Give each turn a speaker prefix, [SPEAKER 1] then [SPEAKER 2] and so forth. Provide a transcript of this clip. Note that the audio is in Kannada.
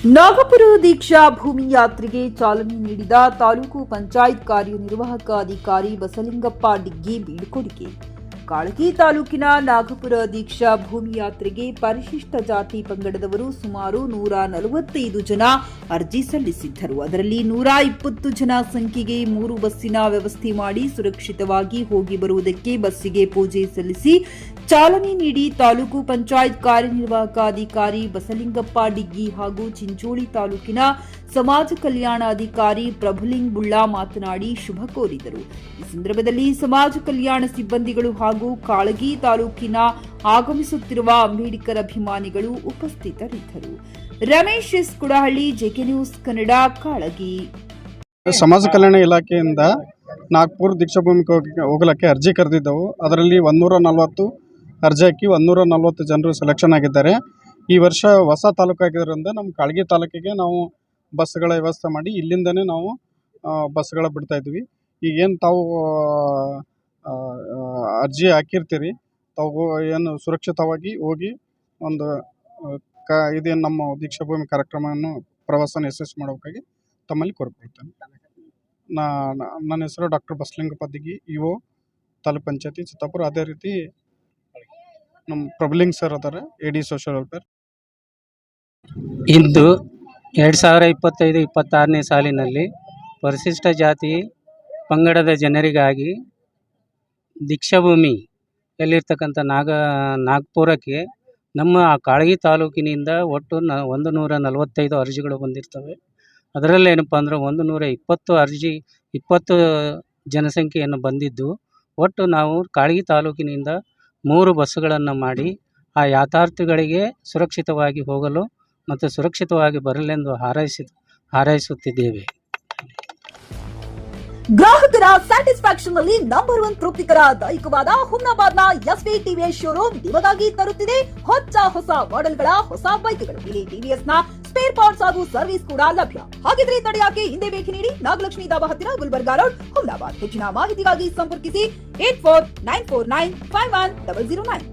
[SPEAKER 1] ನಾಗಪುರ ದೀಕ್ಷಾ ಭೂಮಿ ಯಾತ್ರೆಗೆ ಚಾಲನೆ ನೀಡಿದ ತಾಲೂಕು ಪಂಚಾಯತ್ ಕಾರ್ಯನಿರ್ವಾಹಕ ಅಧಿಕಾರಿ ಬಸಲಿಂಗಪ್ಪ ಡಿಗ್ಗಿ ಬೀಳ್ಕೊಡುಗೆ. ಕಾಳಗಿ ತಾಲೂಕಿನ ನಾಗಪುರ ದೀಕ್ಷಾ ಭೂಮಿ ಯಾತ್ರೆಗೆ ಪರಿಶಿಷ್ಟ ಜಾತಿ ಪಂಗಡದವರು ಸುಮಾರು 145 ಜನ ಅರ್ಜಿ ಸಲ್ಲಿಸಿದ್ದರು. ಅದರಲ್ಲಿ 120 ಜನ ಸಂಖ್ಯೆಗೆ 3 ಬಸ್ಸಿನ ವ್ಯವಸ್ಥೆ ಮಾಡಿ ಸುರಕ್ಷಿತವಾಗಿ ಹೋಗಿ ಬರುವುದಕ್ಕೆ ಬಸ್ಸಿಗೆ ಪೂಜೆ ಸಲ್ಲಿಸಿ ಚಾಲನೆ ನೀಡಿ ತಾಲೂಕು ಪಂಚಾಯತ್ ಕಾರ್ಯನಿರ್ವಾಹಕ ಅಧಿಕಾರಿ ಬಸಲಿಂಗಪ್ಪ ಡಿಗ್ಗಿ ಹಾಗೂ ಚಿಂಚೋಳಿ ತಾಲೂಕಿನ ಸಮಾಜ ಕಲ್ಯಾಣ ಅಧಿಕಾರಿ ಪ್ರಭುಲಿಂಗ್ ಬುಳ್ಳಾ ಮಾತನಾಡಿ ಶುಭ ಕೋರಿದರು. ಈ ಸಂದರ್ಭದಲ್ಲಿ ಸಮಾಜ ಕಲ್ಯಾಣ ಸಿಬ್ಬಂದಿಗಳು ಹಾಗೂ ಕಾಳಗಿ ತಾಲೂಕಿನ ಆಗಮಿಸುತ್ತಿರುವ ಅಂಬೇಡ್ಕರ್ ಅಭಿಮಾನಿಗಳು ಉಪಸ್ಥಿತರಿದ್ದರು. Ramesh S Kudahalli, JK news Kannada, Kalagi.
[SPEAKER 2] ಸಮಾಜ ಕಲ್ಯಾಣ ಇಲಾಖೆಯಿಂದ ನಾಗ್ಪುರ ದೀಕ್ಷಾಭೂಮಿಗೆ ಹೋಗಲಿಕ್ಕೆ ಅರ್ಜಿ ಕರೆದಿದ್ದವು. ಅದರಲ್ಲಿ 140 ಅರ್ಜಿ ಹಾಕಿ 140 ಜನರು ಸೆಲೆಕ್ಷನ್ ಆಗಿದ್ದಾರೆ. ಈ ವರ್ಷ ಹೊಸ ತಾಲೂಕು ಆಗಿದ್ದರಿಂದ ನಮ್ಮ ಕಾಳಗಿ ತಾಲೂಕಿಗೆ ನಾವು ಬಸ್ಗಳ ವ್ಯವಸ್ಥೆ ಮಾಡಿ ಇಲ್ಲಿಂದನೇ ನಾವು ಬಸ್ಗಳ ಬಿಡ್ತಾ ಇದ್ವಿ. ಈಗೇನು ತಾವು ಅರ್ಜಿ ಹಾಕಿರ್ತೀರಿ, ತಾವು ಏನು ಸುರಕ್ಷಿತವಾಗಿ ಹೋಗಿ ಒಂದು ಇದೇನು ನಮ್ಮ ದೀಕ್ಷಾಭೂಮಿ ಕಾರ್ಯಕ್ರಮವನ್ನು ಪ್ರವಾಸನ ಯಶಸ್ವಿ ಮಾಡೋಕ್ಕಾಗಿ ತಮ್ಮಲ್ಲಿ ಕೋರಿಕೊಳ್ತೇನೆ. ನನ್ನ ಹೆಸರು ಡಾಕ್ಟರ್ ಬಸಲಿಂಗಪ್ಪ ಡಿಗ್ಗಿ, ಇಒ ತಾಲೂಕು ಪಂಚಾಯತಿ ಚಿತ್ತಾಪುರ. ಅದೇ ರೀತಿ ನಮ್ಮ ಪ್ರಭುಲಿಂಗ್ ಸರ್ ಅದಾರೆ, AD ಸೋಷಿಯಲ್ ವೆಲ್ಫೇರ್.
[SPEAKER 3] ಇಂದು 2025-26ನೇ ಸಾಲಿನಲ್ಲಿ ಪರಿಶಿಷ್ಟ ಜಾತಿ ಪಂಗಡದ ಜನರಿಗಾಗಿ ದೀಕ್ಷಾಭೂಮಿಯಲ್ಲಿರ್ತಕ್ಕಂಥ ನಾಗಪುರಕ್ಕೆ ನಮ್ಮ ಕಾಳಗಿ ತಾಲೂಕಿನಿಂದ ಒಟ್ಟು 145 ಅರ್ಜಿಗಳು ಬಂದಿರ್ತವೆ. ಅದರಲ್ಲಿ ಏನಪ್ಪ ಅಂದ್ರೆ 120 ಜನಸಂಖ್ಯೆಯನ್ನು ಬಂದಿದ್ದು, ಒಟ್ಟು ನಾವು ಕಾಳಗಿ ತಾಲೂಕಿನಿಂದ 3 ಬಸ್ಸುಗಳನ್ನು ಮಾಡಿ ಆ ಯಾತ್ರಾರ್ಥಿಗಳಿಗೆ ಸುರಕ್ಷಿತವಾಗಿ ಹೋಗಲು ಮತ್ತು ಸುರಕ್ಷಿತವಾಗಿ ಬರಲೆಂದು ಹಾರೈಸುತ್ತಿದ್ದೇವೆ.
[SPEAKER 1] ಗ್ರಾಹಕರ ಸ್ಯಾಟಿಸ್ಫ್ಯಾಕ್ಷನ್ ನಲ್ಲಿ ನಂಬರ್ 1 ತೃಪ್ತಿಕರ ದೈಹಿಕವಾದ ಹುಮ್ನಾಬಾದ್ನ SV TVS ಶೋರೂಮ್ ನಿಮಗಾಗಿ ತರುತ್ತಿದೆ ಹೊಸ ಮಾಡೆಲ್ಗಳ ಹೊಸ ಬೈಕ್ಗಳು. ಇಲ್ಲಿ TVS ನ ಸ್ಪೇರ್ ಪಾರ್ಟ್ಸ್ ಹಾಗೂ ಸರ್ವಿಸ್ ಕೂಡ ಲಭ್ಯ. ಹಾಗಿದ್ರೆ ತಡೆಯಾಕೆ ಹಿಂದೆ ಭೇಟಿ ನೀಡಿ ನಾಗಲಕ್ಷ್ಮಿ ದಾಬಾ ಹತ್ತಿರ ಗುಲ್ಬರ್ಗಾ ರೋಡ್, ಹುಮ್ನಾಬಾದ್. ಹೆಚ್ಚಿನ ಮಾಹಿತಿಗಾಗಿ ಸಂಪರ್ಕಿಸಿ 8494951009.